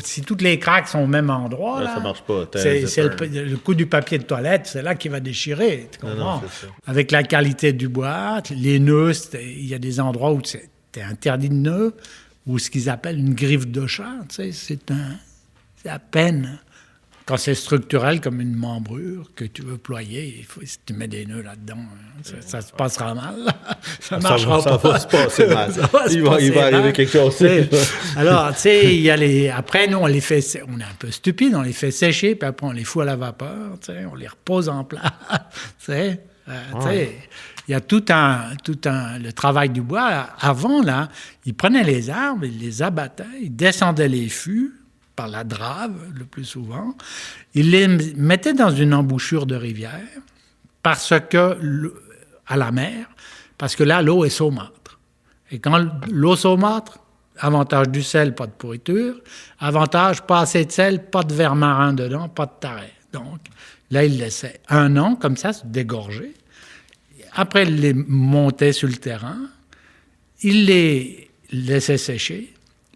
si toutes les craques sont au même endroit, là, ça marche pas. C'est le coup du papier de toilette, c'est là qu'il va déchirer. Tu comprends? Non, avec la qualité du bois, les nœuds, il y a des endroits où c'est interdit de nœuds, ou ce qu'ils appellent une griffe de chat, c'est à peine. Quand c'est structurel comme une membrure que tu veux ployer, si tu mets des nœuds là-dedans, ça se passera mal. Ça marchera pas. Ça va se passer mal. Il va arriver quelque chose. Alors, tu sais, après, nous, on les fait... On est un peu stupide, on les fait sécher, puis après, on les fout à la vapeur, on les repose en place. Il y a le travail du bois. Avant, là, ils prenaient les arbres, ils les abattaient, ils descendaient les fûts, par la drave, le plus souvent. Ils les mettaient dans une embouchure de rivière à la mer, parce que là, l'eau est saumâtre. Et quand l'eau saumâtre, avantage du sel, pas de pourriture. Avantage, pas assez de sel, pas de vers marin dedans, pas de taré. Donc, là, ils laissaient 1 an, comme ça, se dégorger. Après, ils les montaient sur le terrain. Ils les laissaient sécher.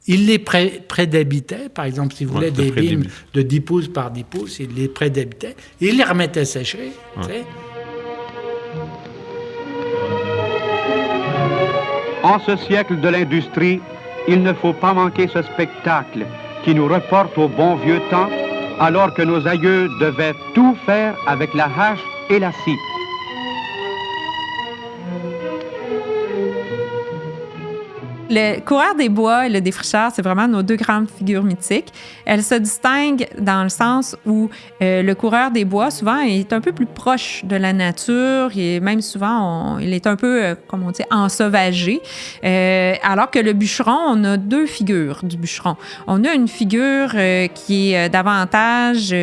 Il les prédébitait, par exemple, si vous voulez, des bimes de 10 pouces par 10 pouces, il les prédébitait, il les remettait sécher. Ouais. En ce siècle de l'industrie, il ne faut pas manquer ce spectacle qui nous reporte au bon vieux temps, alors que nos aïeux devaient tout faire avec la hache et la scie. Le coureur des bois et le défricheur, c'est vraiment nos deux grandes figures mythiques. Elles se distinguent dans le sens où le coureur des bois, souvent, est un peu plus proche de la nature et même souvent, il est un peu, comme on dit, ensauvagé. Alors que le bûcheron, on a deux figures du bûcheron. On a une figure qui est davantage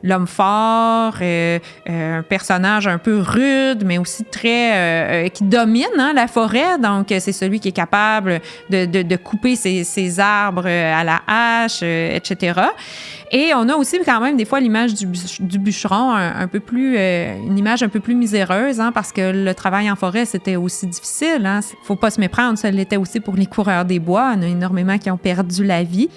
l'homme fort, un personnage un peu rude, mais aussi très... qui domine la forêt. Donc, c'est celui qui est capable de couper ses arbres à la hache, etc. Et on a aussi quand même des fois l'image du bûcheron un peu plus, une image un peu plus miséreuse, parce que le travail en forêt, c'était aussi difficile. Faut pas se méprendre, ça l'était aussi pour les coureurs des bois. Il y en a énormément qui ont perdu la vie.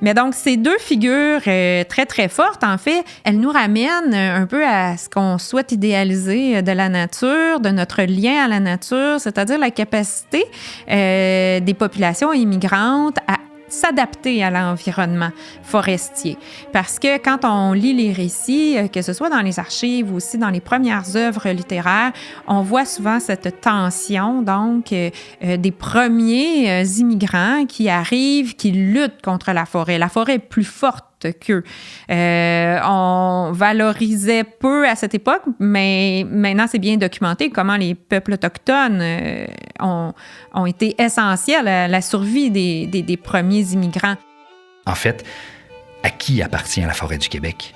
Mais donc, ces deux figures très, très fortes, en fait, elles nous ramènent un peu à ce qu'on souhaite idéaliser de la nature, de notre lien à la nature, c'est-à-dire la capacité des populations immigrantes à s'adapter à l'environnement forestier. Parce que quand on lit les récits, que ce soit dans les archives ou aussi dans les premières œuvres littéraires, on voit souvent cette tension, donc, des premiers immigrants qui arrivent, qui luttent contre la forêt. La forêt est plus forte qu'eux. On valorisait peu à cette époque, mais maintenant, c'est bien documenté comment les peuples autochtones ont été essentiels à la survie des premiers immigrants. En fait, à qui appartient la forêt du Québec?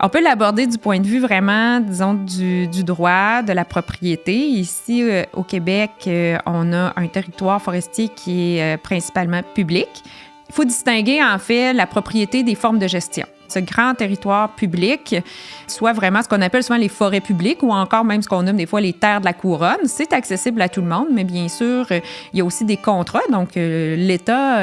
On peut l'aborder du point de vue vraiment, disons, du droit, de la propriété. Ici, au Québec, on a un territoire forestier qui est principalement public. Il faut distinguer, en fait, la propriété des formes de gestion. Ce grand territoire public, soit vraiment ce qu'on appelle souvent les forêts publiques ou encore même ce qu'on nomme des fois les terres de la couronne, c'est accessible à tout le monde, mais bien sûr, il y a aussi des contrats. Donc, l'État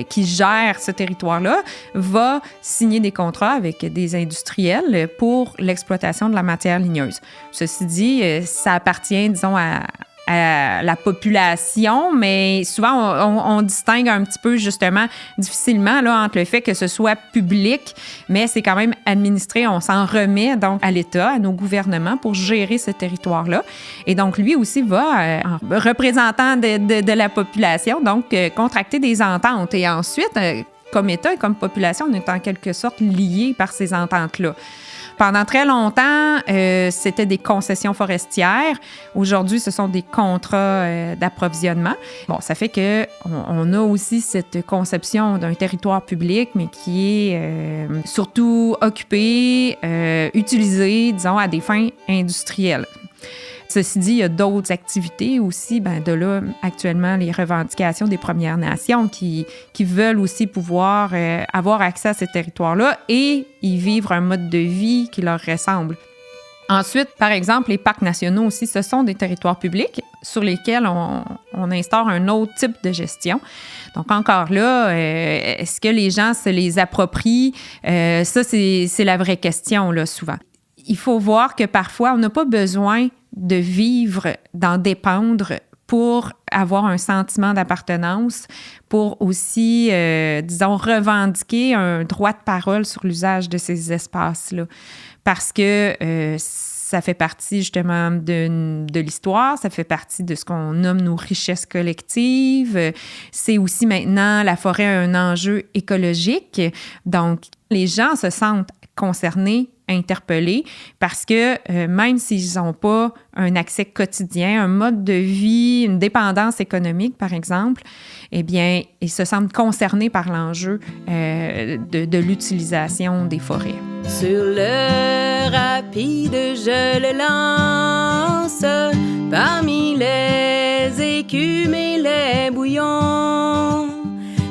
qui gère ce territoire-là va signer des contrats avec des industriels pour l'exploitation de la matière ligneuse. Ceci dit, ça appartient, disons, à la population, mais souvent, on distingue un petit peu, justement, difficilement là, entre le fait que ce soit public, mais c'est quand même administré. On s'en remet donc à l'État, à nos gouvernements pour gérer ce territoire-là. Et donc, lui aussi va, en représentant de la population, donc contracter des ententes. Et ensuite, comme État et comme population, on est en quelque sorte liés par ces ententes-là. Pendant très longtemps, c'était des concessions forestières. Aujourd'hui, ce sont des contrats d'approvisionnement. Bon, ça fait qu'on a aussi cette conception d'un territoire public, mais qui est surtout occupé, utilisé, disons, à des fins industrielles. Ceci dit, il y a d'autres activités aussi, de là, actuellement, les revendications des Premières Nations qui veulent aussi pouvoir avoir accès à ces territoires-là et y vivre un mode de vie qui leur ressemble. Ensuite, par exemple, les parcs nationaux aussi, ce sont des territoires publics sur lesquels on instaure un autre type de gestion. Donc, encore là, est-ce que les gens se les approprient? Ça, c'est la vraie question, là, souvent. Il faut voir que parfois, on n'a pas besoin de vivre, d'en dépendre pour avoir un sentiment d'appartenance, pour aussi, disons, revendiquer un droit de parole sur l'usage de ces espaces-là. Parce que ça fait partie justement de l'histoire, ça fait partie de ce qu'on nomme nos richesses collectives. C'est aussi maintenant, la forêt a un enjeu écologique. Donc, les gens se sentent concernés, interpellés, parce que même s'ils n'ont pas un accès quotidien, un mode de vie, une dépendance économique, par exemple, eh bien, ils se sentent concernés par l'enjeu de l'utilisation des forêts. Sur le rapide, je le lance parmi les écumes et les bouillons.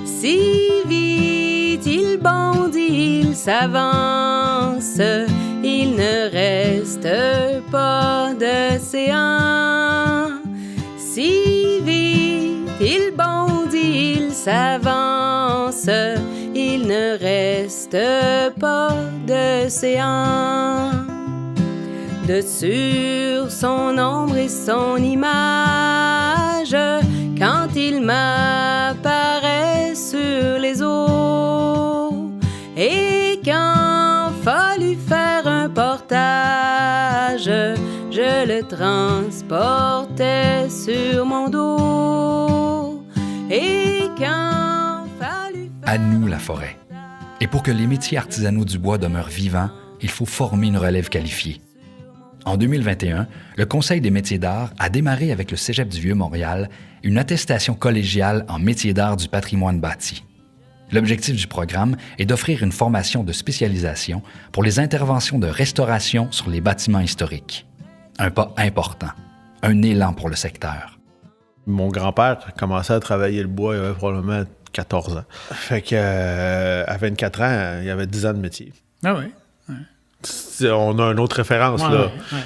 Si vite il bondit, il s'avance, il ne reste pas d'océan. Si vite il bondit, il s'avance, il ne reste pas d'océan. De sur son ombre et son image, quand il m'apparaît transportais sur mon dos. Et quand fallut... À nous la forêt. Et pour que les métiers artisanaux du bois demeurent vivants, il faut former une relève qualifiée. En 2021, le Conseil des métiers d'art a démarré avec le Cégep du Vieux-Montréal une attestation collégiale en métiers d'art du patrimoine bâti. L'objectif du programme est d'offrir une formation de spécialisation pour les interventions de restauration sur les bâtiments historiques. Un pas important, un élan pour le secteur. Mon grand-père a commencé à travailler le bois, il avait probablement 14 ans. Fait qu'à 24 ans, il avait 10 ans de métier. Ah oui. On a une autre référence, Ouais, là. ouais.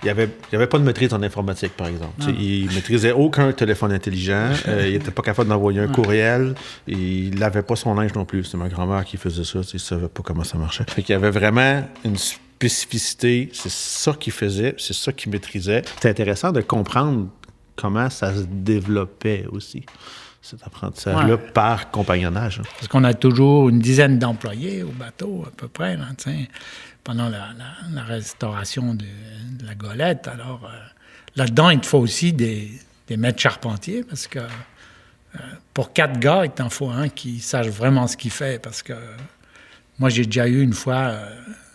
Il avait pas de maîtrise en informatique, par exemple. Il maîtrisait aucun téléphone intelligent. Il était pas capable d'envoyer un courriel. Il lavait pas son linge non plus. C'était ma grand-mère qui faisait ça. Il savait pas comment ça marchait. Fait qu'il y avait vraiment une spécificité. C'est ça qu'il faisait. C'est ça qu'il maîtrisait. C'est intéressant de comprendre comment ça se développait aussi, cet apprentissage-là, par compagnonnage. Parce qu'on a toujours une dizaine d'employés au bateau, à peu près, là, pendant la restauration de la golette. Alors, là-dedans, il te faut aussi des maîtres charpentiers, parce que pour 4 gars, il t'en faut un qui sache vraiment ce qu'il fait, parce que moi, j'ai déjà eu une fois,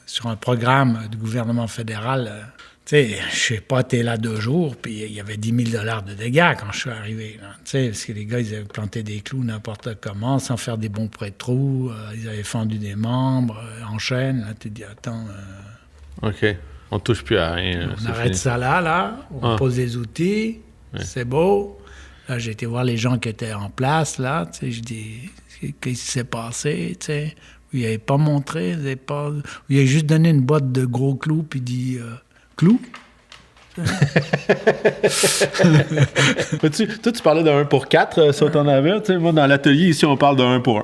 sur un programme du gouvernement fédéral, tu sais, je sais pas, t'es là 2 jours, puis il y avait 10 000 $ de dégâts quand je suis arrivé. Tu sais, parce que les gars, ils avaient planté des clous n'importe comment, sans faire des bons pré-trous. Ils avaient fendu des membres en chaîne. Là, tu te dis, attends... OK. On ne touche plus à rien. on arrête ça là. On pose des outils. Ouais. C'est beau. Là, j'ai été voir les gens qui étaient en place, là. Tu sais, je dis, qu'est-ce qui s'est passé, tu sais? Il n'avait pas montré, il a juste donné une boîte de gros clous, puis dit... Clou? Toi, tu parlais de 1 pour 4, ça t'en avait. Moi, dans l'atelier, ici, on parle de 1 pour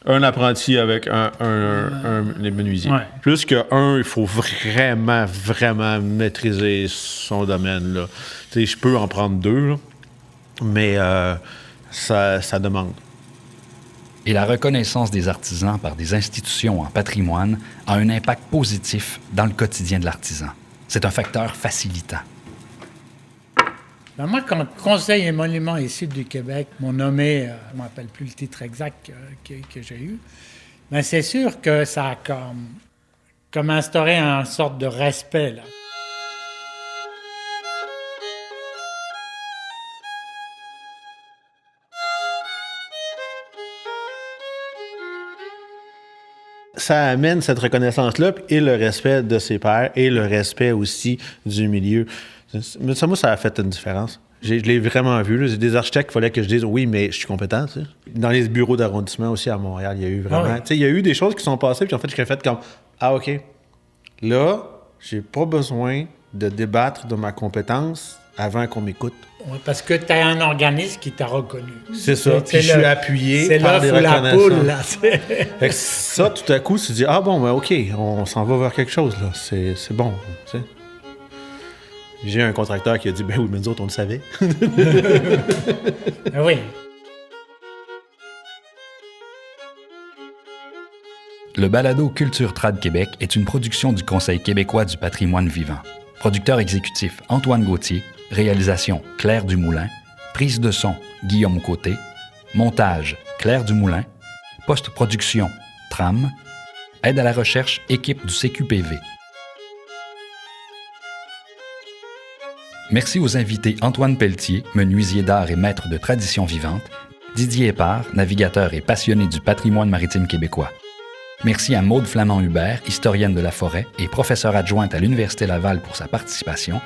1. Un apprenti avec les menuisiers. Ouais. Plus que 1, il faut vraiment, vraiment maîtriser son domaine. Là. Je peux en prendre 2, là, mais ça demande. Et la reconnaissance des artisans par des institutions en patrimoine a un impact positif dans le quotidien de l'artisan. C'est un facteur facilitant. Ben moi, quand Conseil et Monuments ici du Québec m'ont nommé, je ne me rappelle plus le titre exact que j'ai eu, ben c'est sûr que ça a comme instauré une sorte de respect, là. Ça amène cette reconnaissance-là et le respect de ses pairs et le respect aussi du milieu. Mais ça, moi, ça a fait une différence. Je l'ai vraiment vu. Là. J'ai des architectes qu'il fallait que je dise oui, mais je suis compétent. Tu sais. Dans les bureaux d'arrondissement aussi à Montréal, il y a eu vraiment. Tu sais, il y a eu des choses qui sont passées, puis en fait, je l'ai fait comme ah, OK. Là, j'ai pas besoin de débattre de ma compétence avant qu'on m'écoute. Oui, parce que tu as un organisme qui t'a reconnu. C'est ça. Puis je suis appuyé par des reconnaissances. C'est l'œuf ou la poule, là. Fait que ça, tout à coup, tu te dis ah bon, ben OK, on s'en va vers quelque chose, là. C'est bon, tu sais. J'ai un contracteur qui a dit ben oui, mais nous autres, on le savait. Oui. Le balado Culture Trad Québec est une production du Conseil québécois du patrimoine vivant. Producteur exécutif Antoine Gauthier, réalisation Claire Dumoulin, prise de son Guillaume Côté, montage Claire Dumoulin, post-production Tram, aide à la recherche équipe du CQPV. Merci aux invités Antoine Pelletier, menuisier d'art et maître de tradition vivante, Didier Épard, navigateur et passionné du patrimoine maritime québécois. Merci à Maude Flamand-Hubert, historienne de la forêt et professeure adjointe à l'Université Laval pour sa participation.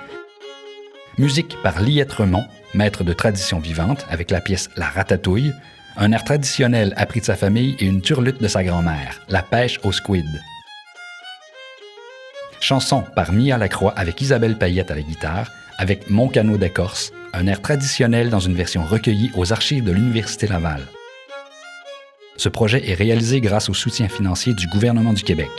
Musique par Liette Remont, maître de tradition vivante, avec la pièce La Ratatouille, un air traditionnel appris de sa famille et une turlute de sa grand-mère, La pêche au squid. Chanson par Mia Lacroix avec Isabelle Payette à la guitare, avec Mon canot d'écorce, un air traditionnel dans une version recueillie aux archives de l'Université Laval. Ce projet est réalisé grâce au soutien financier du gouvernement du Québec.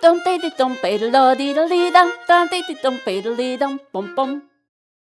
Dum dee dum dee dum dee dum dum dee dum dum dum dum